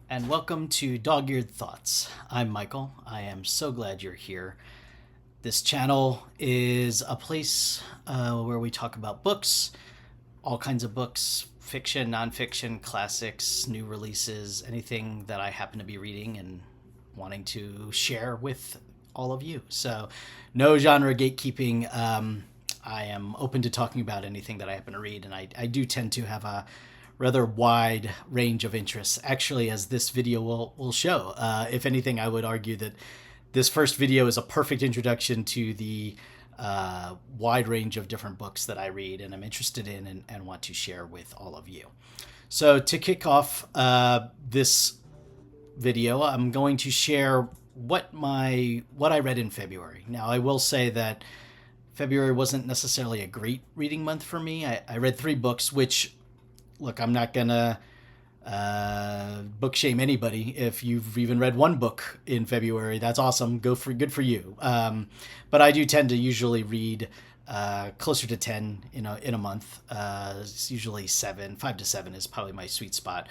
and welcome to Dog Eared Thoughts. I'm Michael. I am so glad you're here. This channel is a place where we talk about books, all kinds of books, fiction, nonfiction, classics, new releases, anything that I happen to be reading and wanting to share with all of you. So, no genre gatekeeping. I am open to talking about anything that I happen to read, and I do tend to have a rather wide range of interests, actually, as this video will show. If anything, I would argue that this first video is a perfect introduction to the wide range of different books that I read and I'm interested in and want to share with all of you. So to kick off this video, I'm going to share what I read in February. Now, I will say that February wasn't necessarily a great reading month for me. I read 3 books, which, look, I'm not gonna book shame anybody. If you've even read 1 book in February, that's awesome. Good for you. But I do tend to usually read closer to 10 in a month. It's usually 7, 5 to 7 is probably my sweet spot.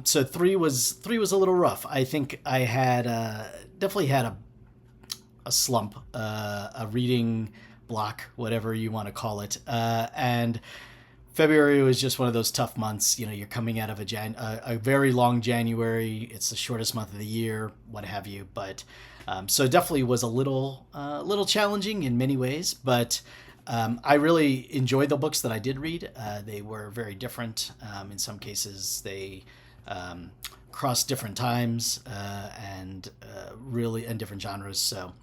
So three was a little rough. I think I had definitely had a slump, a reading block, whatever you want to call it, and February was just one of those tough months. You're coming out of a very long January. It's the shortest month of the year, what have you. But so definitely was a little challenging in many ways. But I really enjoyed the books that I did read. They were very different. In some cases, they crossed different times and really in different genres. So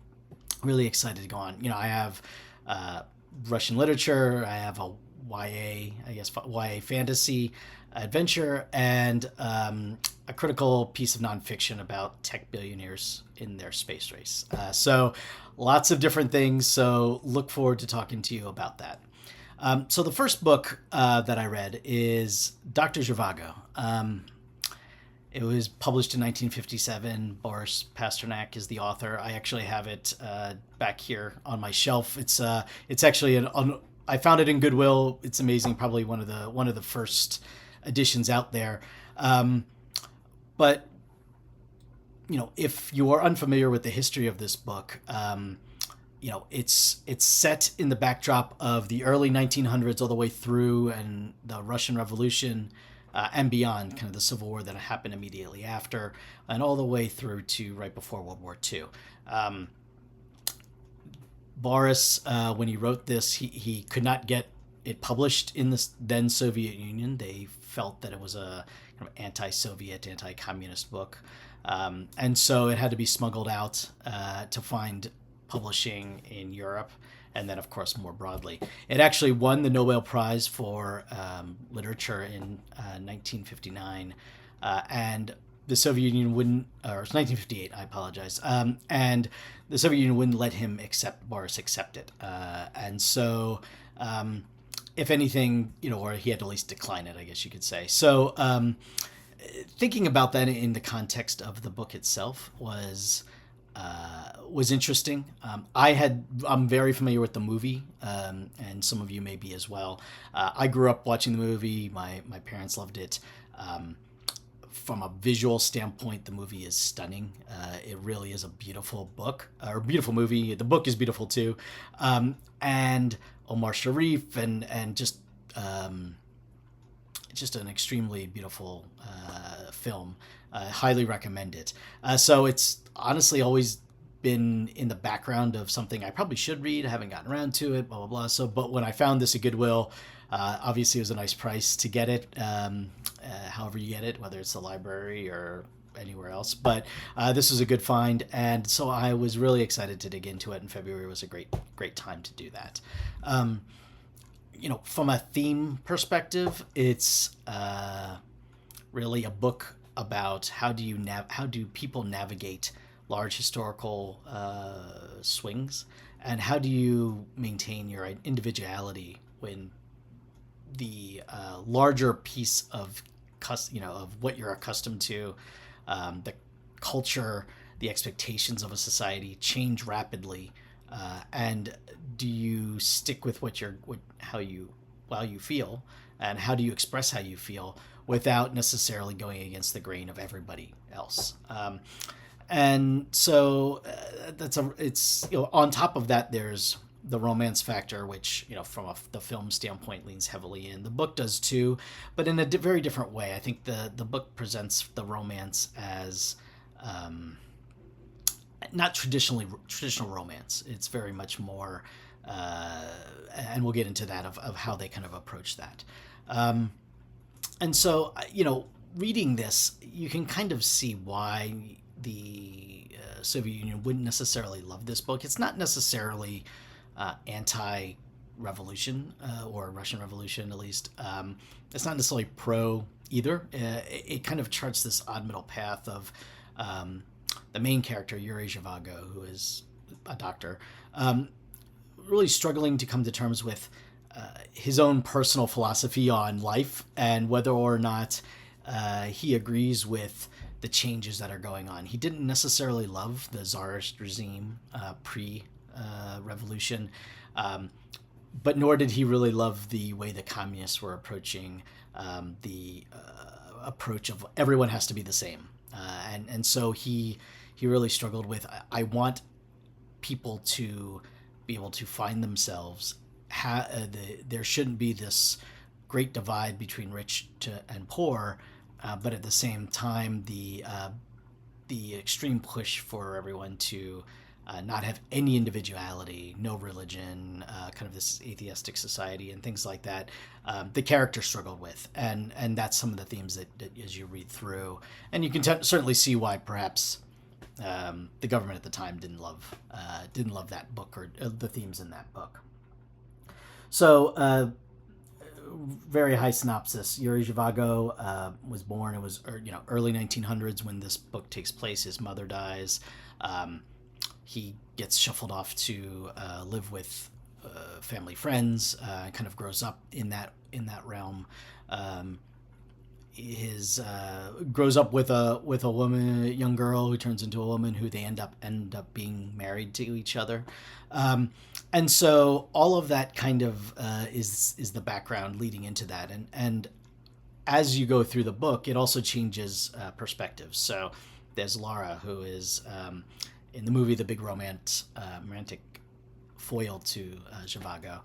really excited to go on. I have Russian literature. I have a YA fantasy adventure, and a critical piece of nonfiction about tech billionaires in their space race. So lots of different things. So look forward to talking to you about that. So the first book that I read is Dr. Zhivago. It was published in 1957. Boris Pasternak is the author. I actually have it back here on my shelf. It's actually I found it in Goodwill. It's amazing. Probably one of the first editions out there. But if you are unfamiliar with the history of this book, it's set in the backdrop of the early 1900s all the way through, and the Russian Revolution. And beyond, kind of the Civil War that happened immediately after, and all the way through to right before World War II. Boris, when he wrote this, he could not get it published in the then Soviet Union. They felt that it was a kind of anti-Soviet, anti-communist book. And so it had to be smuggled out to find publishing in Europe, and then, of course, more broadly. It actually won the Nobel Prize for literature in 1959, and the Soviet Union wouldn't, or it was 1958, I apologize, and the Soviet Union wouldn't let Boris accept it. And so, if anything, or he had to at least decline it, I guess you could say. So, thinking about that in the context of the book itself was interesting. I'm very familiar with the movie, and some of you may be as well. I grew up watching the movie. My parents loved it. From a visual standpoint, the movie is stunning. It really is a beautiful book, or beautiful movie. The book is beautiful too, and Omar Sharif and just an extremely beautiful film. Highly recommend it. So it's honestly always been in the background of something I probably should read. I haven't gotten around to it, blah, blah, blah. So, but when I found this at Goodwill, obviously it was a nice price to get it, however you get it, whether it's the library or anywhere else. But this was a good find, and so I was really excited to dig into it, and February was a great time to do that. From a theme perspective, it's really a book about how do people navigate large historical swings, and how do you maintain your individuality when the larger piece of of what you're accustomed to, the culture, the expectations of a society change rapidly, and do you stick with how you feel, and how do you express how you feel without necessarily going against the grain of everybody else. And so it's on top of that, there's the romance factor, which from the film standpoint leans heavily in. The book does too, but in a very different way. I think the book presents the romance as not traditional romance. It's very much more, and we'll get into that of how they kind of approach that. And so reading this, you can kind of see why the Soviet Union wouldn't necessarily love this book. It's not necessarily anti-revolution or Russian Revolution, at least. It's not necessarily pro either. It kind of charts this odd middle path of the main character, Yuri Zhivago, who is a doctor, really struggling to come to terms with his own personal philosophy on life and whether or not he agrees with the changes that are going on. He didn't necessarily love the Tsarist regime pre-revolution, but nor did he really love the way the communists were approaching the approach of everyone has to be the same. And so he really struggled with, I want people to be able to find themselves. There shouldn't be this great divide between rich and poor, but at the same time, the extreme push for everyone to not have any individuality, no religion, kind of this atheistic society and things like that, the character struggled with. And that's some of the themes that as you read through. And you can certainly see why perhaps the government at the time didn't love that book or the themes in that book. So, very high synopsis. Yuri Zhivago was born. It was early 1900s when this book takes place. His mother dies. He gets shuffled off to live with family friends. Kind of grows up in that realm. Grows up with a woman, a young girl who turns into a woman who they end up being married to each other. And so all of that kind of is the background leading into that. And as you go through the book, it also changes perspectives. So there's Laura, who is in the movie The Big romantic foil to Zhivago.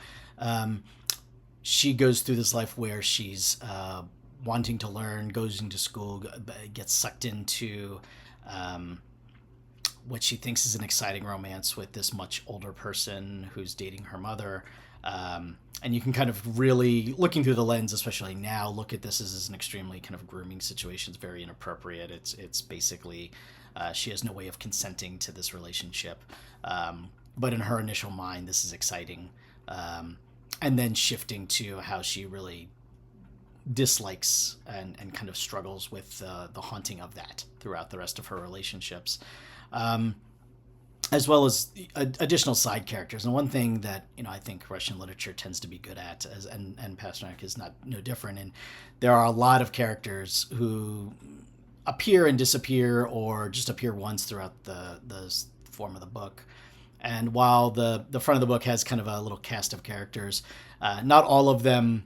She goes through this life where she's wanting to learn, goes into school, gets sucked into what she thinks is an exciting romance with this much older person who's dating her mother. And you can kind of really, looking through the lens, especially now, look at this as an extremely kind of grooming situation. It's very inappropriate. It's basically, she has no way of consenting to this relationship. But in her initial mind, this is exciting. And then shifting to how she really dislikes and kind of struggles with the haunting of that throughout the rest of her relationships, as well as additional side characters. And one thing that I think Russian literature tends to be good at, and Pasternak is no different. And there are a lot of characters who appear and disappear, or just appear once throughout the form of the book. And while the front of the book has kind of a little cast of characters, not all of them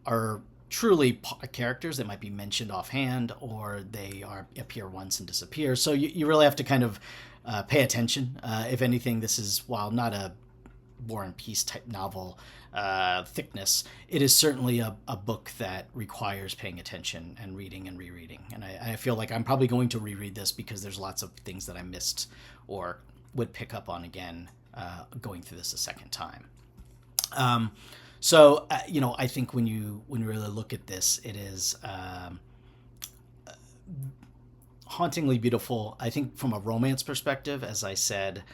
are truly characters that might be mentioned offhand, or they appear once and disappear. So you really have to kind of pay attention. If anything, this is, while not a War and Peace type novel thickness, it is certainly a book that requires paying attention and reading and rereading. And I feel like I'm probably going to reread this because there's lots of things that I missed or would pick up on again going through this a second time. So I think when you really look at this, it is hauntingly beautiful. I think from a romance perspective, as I said,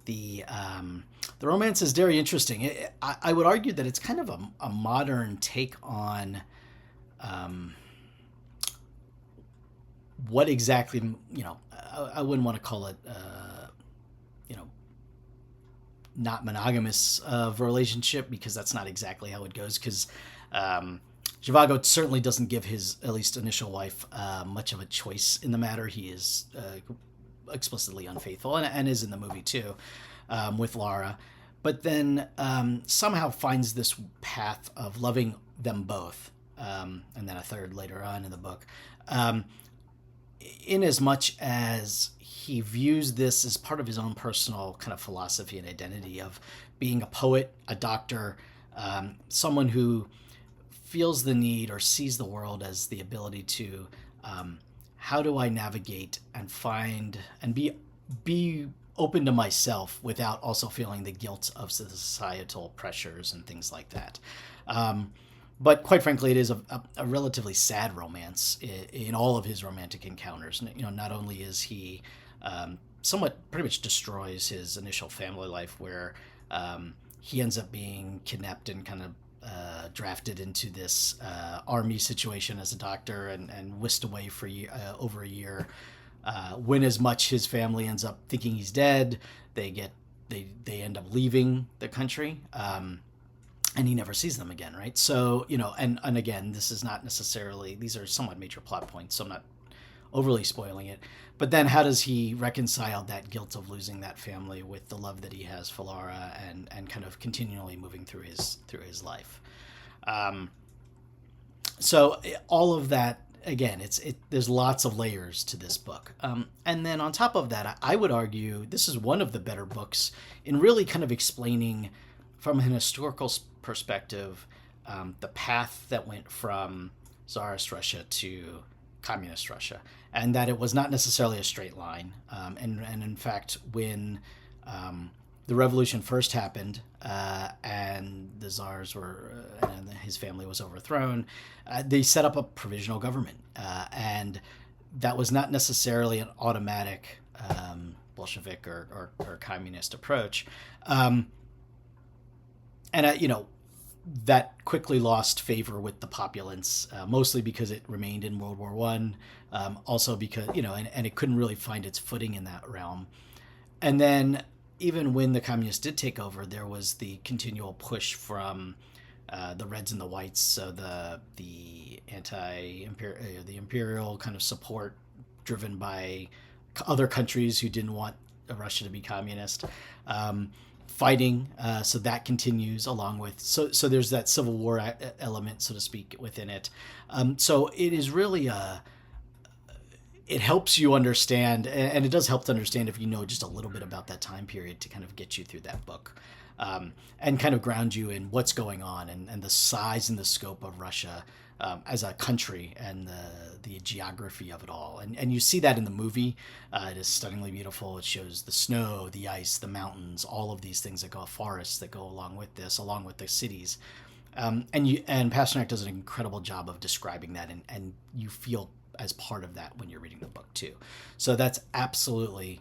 the romance is very interesting. I would argue that it's kind of a modern take on what exactly, I wouldn't want to call it not monogamous of a relationship, because that's not exactly how it goes. Because Zhivago certainly doesn't give his, at least initial wife, much of a choice in the matter. He is explicitly unfaithful, and is in the movie too, with Laura. But then somehow finds this path of loving them both, and then a third later on in the book. Um, in as much as he views this as part of his own personal kind of philosophy and identity of being a poet, a doctor, someone who feels the need or sees the world as the ability to how do I navigate and find and be open to myself without also feeling the guilt of societal pressures and things like that. But quite frankly, it is a relatively sad romance in all of his romantic encounters. You know, not only is he somewhat pretty much destroys his initial family life, where he ends up being kidnapped and kind of drafted into this army situation as a doctor and whisked away for over a year. When as much his family ends up thinking he's dead, they end up leaving the country. And he never sees them again, right? So, you know, and again, this is not necessarily, these are somewhat major plot points, so I'm not overly spoiling it. But then how does he reconcile that guilt of losing that family with the love that he has for Laura and kind of continually moving through his life? So all of that, again, there's lots of layers to this book. And then on top of that, I would argue this is one of the better books in really kind of explaining from an historical perspective the path that went from Tsarist Russia to communist Russia, and that it was not necessarily a straight line. And in fact, when the revolution first happened and the czars were and his family was overthrown, they set up a provisional government, and that was not necessarily an automatic Bolshevik or communist approach. And you know, that quickly lost favor with the populace, mostly because it remained in World War One, also because, you know, and it couldn't really find its footing in that realm. And then even when the communists did take over, there was the continual push from the Reds and the Whites, so the the imperial kind of support driven by other countries who didn't want Russia to be communist. Fighting, so that continues along with so there's that civil war element, so to speak, within it. So it is really it helps you understand, and it does help to understand if you know just a little bit about that time period to kind of get you through that book, and kind of ground you in what's going on and the size and the scope of Russia as a country and the geography of it all. And you see that in the movie. It is stunningly beautiful. It shows the snow, the ice, the mountains, all of these things that go, forests that go along with this, along with the cities. And Pasternak does an incredible job of describing that, and you feel as part of that when you're reading the book too. So that's absolutely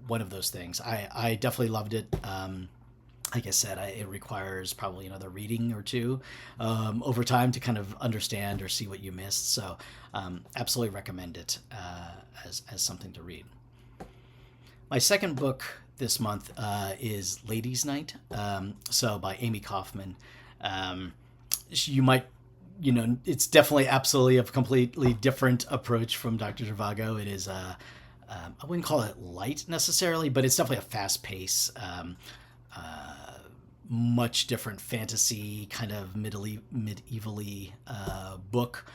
one of those things. I definitely loved it. Like I said, it requires probably another reading or two over time to kind of understand or see what you missed. So absolutely recommend it as something to read. My second book this month is Ladies' Night, so by Amie Kaufman. You might, you know, it's definitely absolutely a completely different approach from Dr. Zhivago. It is, I wouldn't call it light necessarily, but it's definitely a fast pace. Much different fantasy kind of medievally book.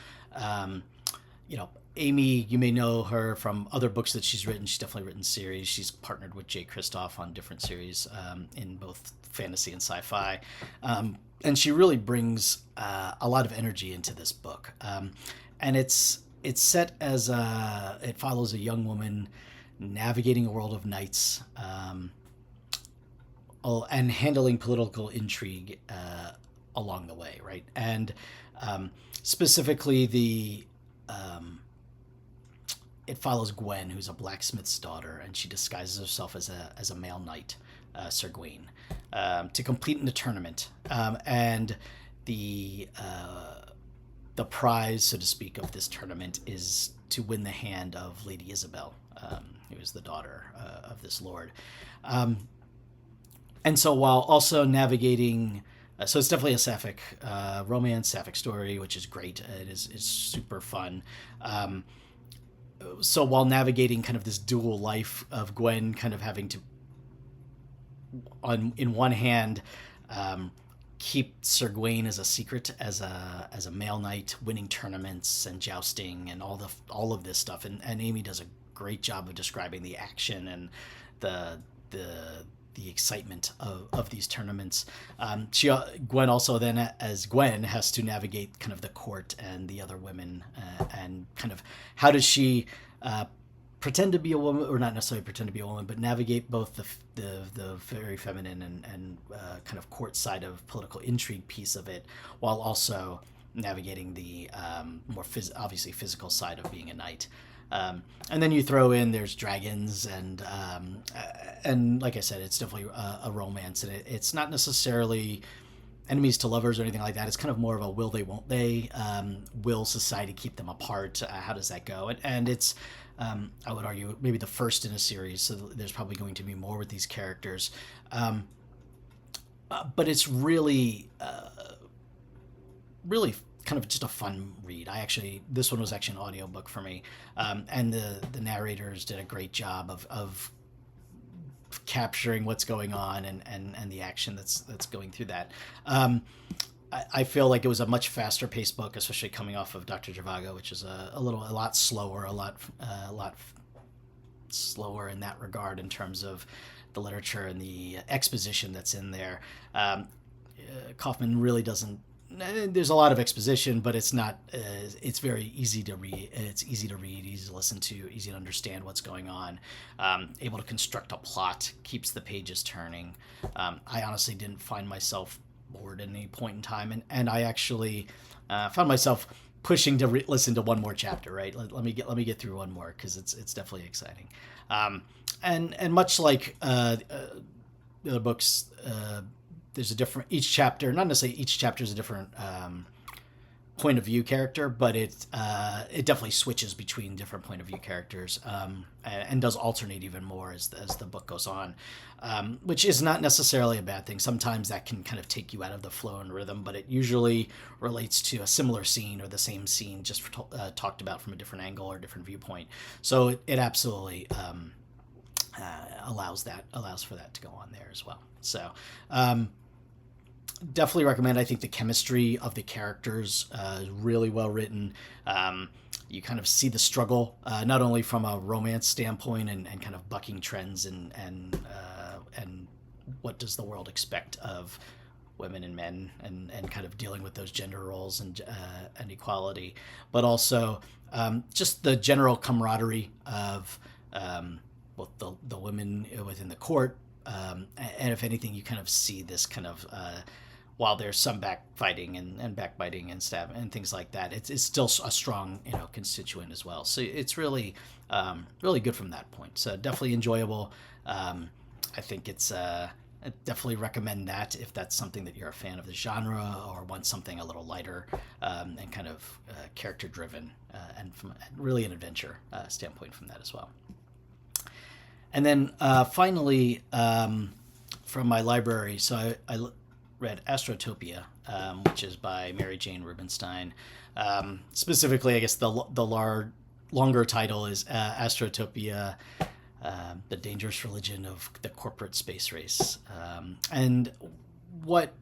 You know, Amie, you may know her from other books that she's written. She's definitely written series. She's partnered with Jay Kristoff on different series in both fantasy and sci-fi. And she really brings a lot of energy into this book. And it's set as it follows a young woman navigating a world of knights, and handling political intrigue along the way, right? And specifically, it follows Gwen, who's a blacksmith's daughter, and she disguises herself as a male knight, Sir Gawain, to compete in the tournament. And the prize, so to speak, of this tournament is to win the hand of Lady Isabel, who is the daughter of this lord. And so while also navigating, so it's definitely a sapphic romance, sapphic story, which is great. It's super fun. So while navigating kind of this dual life of Gwen kind of having to, in one hand, keep Sir Gawain as a secret, as a male knight, winning tournaments and jousting and all of this stuff. And Amie does a great job of describing the action and the the excitement of these tournaments. Gwen also then, as Gwen, has to navigate kind of the court and the other women, and kind of how does she pretend to be a woman, or not necessarily pretend to be a woman, but navigate both the very feminine and kind of court side of political intrigue piece of it, while also navigating the more obviously physical side of being a knight. And then you throw in there's dragons and like I said, it's definitely a romance, and it's not necessarily enemies to lovers or anything like that. It's kind of more of a will they, won't they? Will society keep them apart? How does that go? And it's, I would argue, maybe the first in a series, so there's probably going to be more with these characters. But it's really, really kind of just a fun read. This one was actually an audiobook for me. And the narrators did a great job of capturing what's going on and the action that's going through that. I feel like it was a much faster paced book, especially coming off of Dr. Zhivago, which is a lot slower, a lot slower in that regard in terms of the literature and the exposition that's in there. Kaufman really doesn't. There's a lot of exposition, but it's not. It's very easy to read. It's easy to read, easy to listen to, easy to understand what's going on. Able to construct a plot, keeps the pages turning. I honestly didn't find myself bored at any point in time, and I actually found myself pushing to listen to one more chapter. Right, let me get through one more, because it's definitely exciting. And much like the other books. There's a different, each chapter, not necessarily each chapter is a different point of view character, but it definitely switches between different point of view characters, and does alternate even more as the book goes on, which is not necessarily a bad thing. Sometimes that can kind of take you out of the flow and rhythm, but it usually relates to a similar scene or the same scene, just talked about from a different angle or different viewpoint. So it absolutely allows for that to go on there as well. So definitely recommend. I think the chemistry of the characters is really well written. You kind of see the struggle, not only from a romance standpoint and kind of bucking trends and what does the world expect of women and men, and kind of dealing with those gender roles and equality, but also just the general camaraderie of both the women within the court. And if anything, you kind of see this kind of while there's some backfighting and backbiting and stab and things like that, it's still a strong constituent as well. So it's really really good from that point. So definitely enjoyable. I think it's I definitely recommend that if that's something that you're a fan of the genre or want something a little lighter and kind of character driven and from really an adventure standpoint from that as well. And then finally, from my library, so I read Astrotopia, which is by Mary Jane Rubenstein. Specifically, I guess the longer title is Astrotopia, the Dangerous Religion of the Corporate Space Race. And what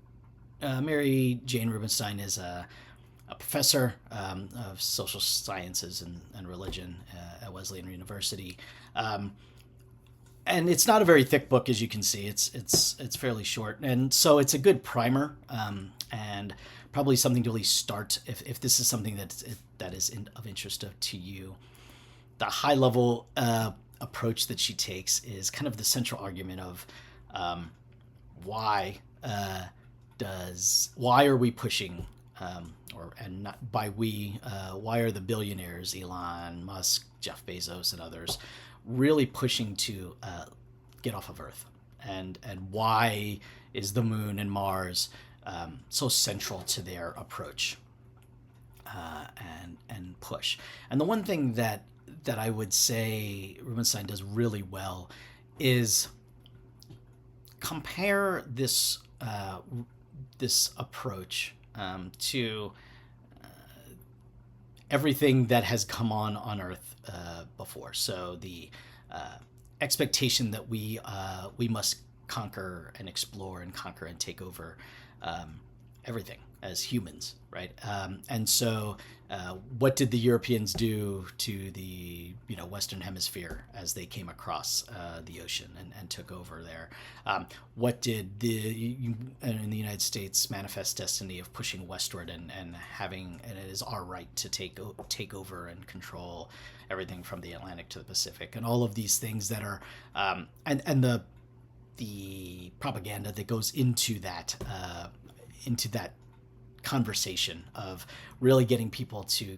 Mary Jane Rubenstein is a professor of social sciences and religion at Wesleyan University. And it's not a very thick book, as you can see. It's fairly short, and so it's a good primer, and probably something to really start if this is something that is of interest to you. The high level approach that she takes is kind of the central argument of why are we pushing, and not by we, why are the billionaires Elon Musk, Jeff Bezos, and others really pushing to get off of Earth, and why is the moon and Mars so central to their approach and push? And the one thing that I would say Rubenstein does really well is compare this approach to everything that has come on Earth before. So the expectation that we must conquer and explore and conquer and take over everything as humans, right? And so, what did the Europeans do to the Western Hemisphere as they came across the ocean and took over there? What did in the United States manifest destiny of pushing westward and having, and it is our right to take over and control everything from the Atlantic to the Pacific, and all of these things that are and the propaganda that goes into that conversation of really getting people to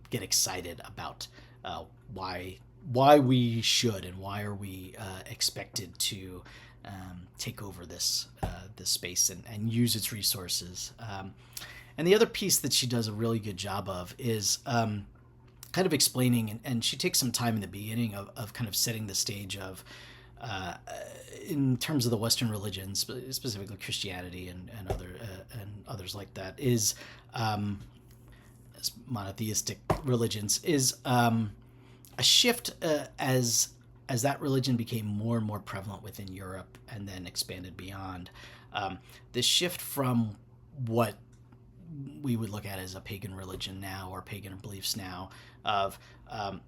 get excited about why we should and why are we expected to take over this space and use its resources. And the other piece that she does a really good job of is kind of explaining, and she takes some time in the beginning of kind of setting the stage of in terms of the Western religions, specifically Christianity and others like that, is monotheistic religions, is a shift as that religion became more and more prevalent within Europe and then expanded beyond. This shift from what we would look at as a pagan religion now, or pagan beliefs now, of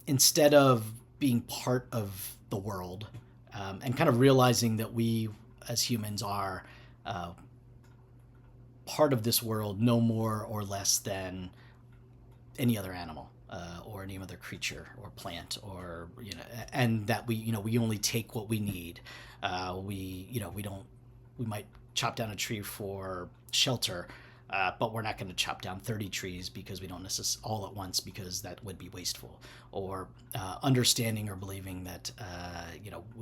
instead of being part of the world, and kind of realizing that we as humans are part of this world no more or less than any other animal or any other creature or plant, or and that we only take what we need. We might chop down a tree for shelter, but we're not going to chop down 30 trees because we don't necessarily all at once, because that would be wasteful. Or understanding or believing that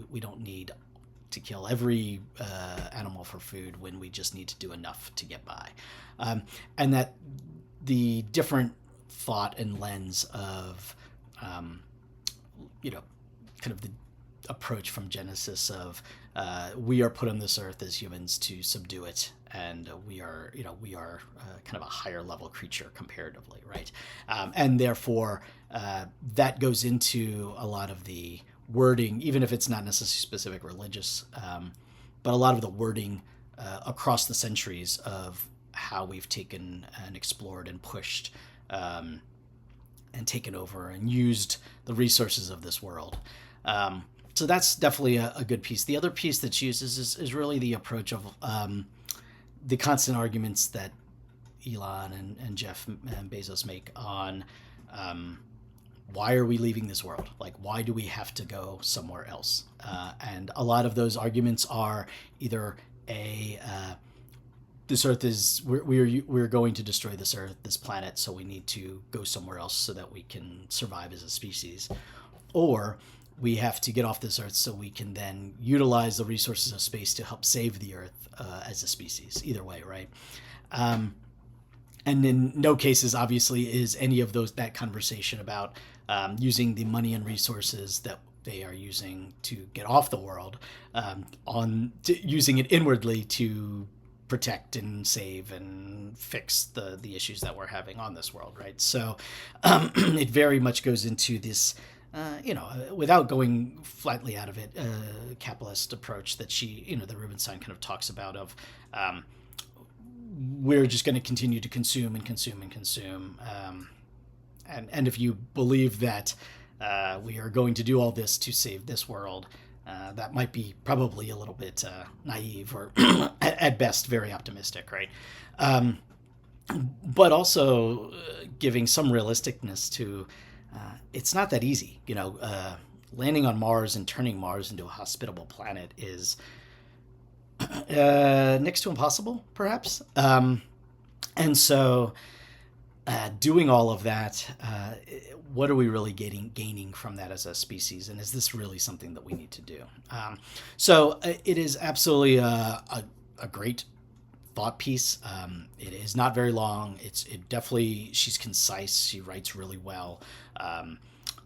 we don't need to kill every animal for food when we just need to do enough to get by, and that the different thought and lens of kind of the approach from Genesis of we are put on this earth as humans to subdue it, and we are kind of a higher level creature comparatively, right? And therefore that goes into a lot of the wording, even if it's not necessarily specific religious, but a lot of the wording across the centuries of how we've taken and explored and pushed and taken over and used the resources of this world. So that's definitely a good piece. The other piece that she uses is really the approach of the constant arguments that Elon and Jeff and Bezos make on why are we leaving this world? Like, why do we have to go somewhere else? And a lot of those arguments are either this earth is we're going to destroy this earth, this planet, so we need to go somewhere else so that we can survive as a species, or we have to get off this earth so we can then utilize the resources of space to help save the earth as a species. Either way, right? And in no cases, obviously, is any of that conversation about using the money and resources that they are using to get off the world using it inwardly to protect and save and fix the issues that we're having on this world, right? So it very much goes into this, without going flatly out of it, capitalist approach that the Rubenstein kind of talks about of we're just going to continue to consume and consume and consume. And if you believe that we are going to do all this to save this world, that might be probably a little bit naive, or at best very optimistic, right? But also giving some realisticness to it's not that easy. Landing on Mars and turning Mars into a hospitable planet is next to impossible, perhaps. And so doing all of that, what are we really gaining from that as a species? And is this really something that we need to do? So it is absolutely a great thought piece. It is not very long. She's concise. She writes really well.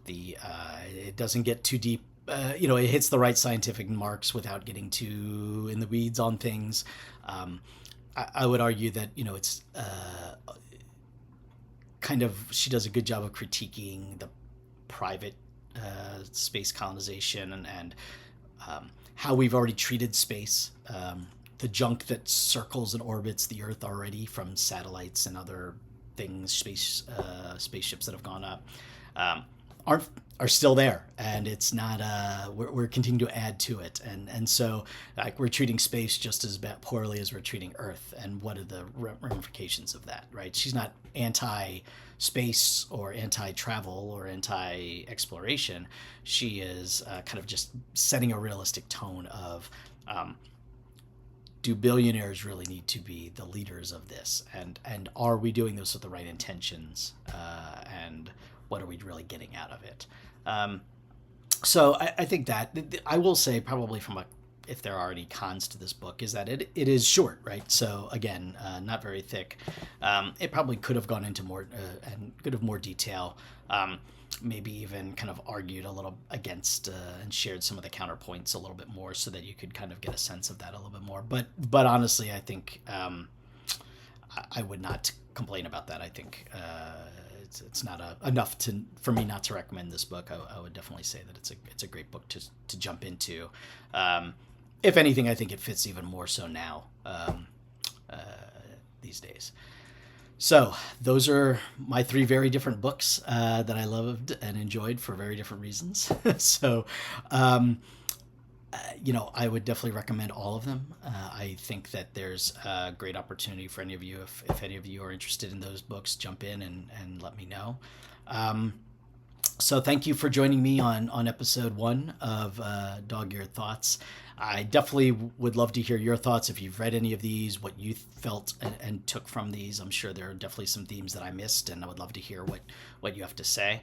It doesn't get too deep. It hits the right scientific marks without getting too in the weeds on things. I would argue that, it's kind of, she does a good job of critiquing the private space colonization and how we've already treated space the junk that circles and orbits the Earth already from satellites and other things, spaceships that have gone up, um, aren't are still there, and it's not. We're continuing to add to it, and so like we're treating space just as poorly as we're treating Earth, and what are the ramifications of that? Right? She's not anti space or anti travel or anti exploration. She is kind of just setting a realistic tone of. Do billionaires really need to be the leaders of this, and are we doing this with the right intentions, and what are we really getting out of it? So I think that I will say probably from a if there are any cons to this book is that it is short, right? So again, not very thick. It probably could have gone into more and could have more detail. Maybe even kind of argued a little against and shared some of the counterpoints a little bit more so that you could kind of get a sense of that a little bit more. But honestly, I think I would not complain about that. I think it's not enough for me not to recommend this book. I would definitely say that it's a great book to jump into. If anything, I think it fits even more so now these days. So those are my three very different books that I loved and enjoyed for very different reasons. So, I would definitely recommend all of them. I think that there's a great opportunity for any of you. If any of you are interested in those books, jump in and let me know. So thank you for joining me on episode 1 of Dog-Eared Thoughts. I definitely would love to hear your thoughts if you've read any of these, what you felt and took from these. I'm sure there are definitely some themes that I missed, and I would love to hear what you have to say.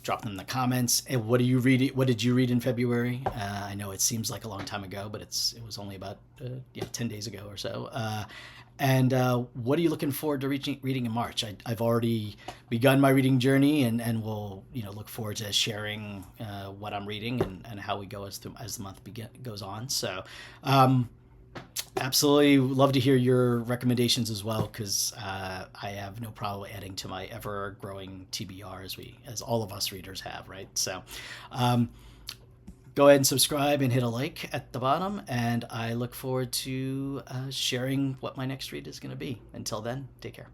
Drop them in the comments. And what did you read in February? I know it seems like a long time ago, but it was only about 10 days ago or so. And what are you looking forward to reading in March? I've already begun my reading journey, and will look forward to sharing what I'm reading and how we go as the month goes on. So absolutely love to hear your recommendations as well, because I have no problem adding to my ever growing TBR as all of us readers have, right? So go ahead and subscribe and hit a like at the bottom, and I look forward to sharing what my next read is going to be. Until then, take care.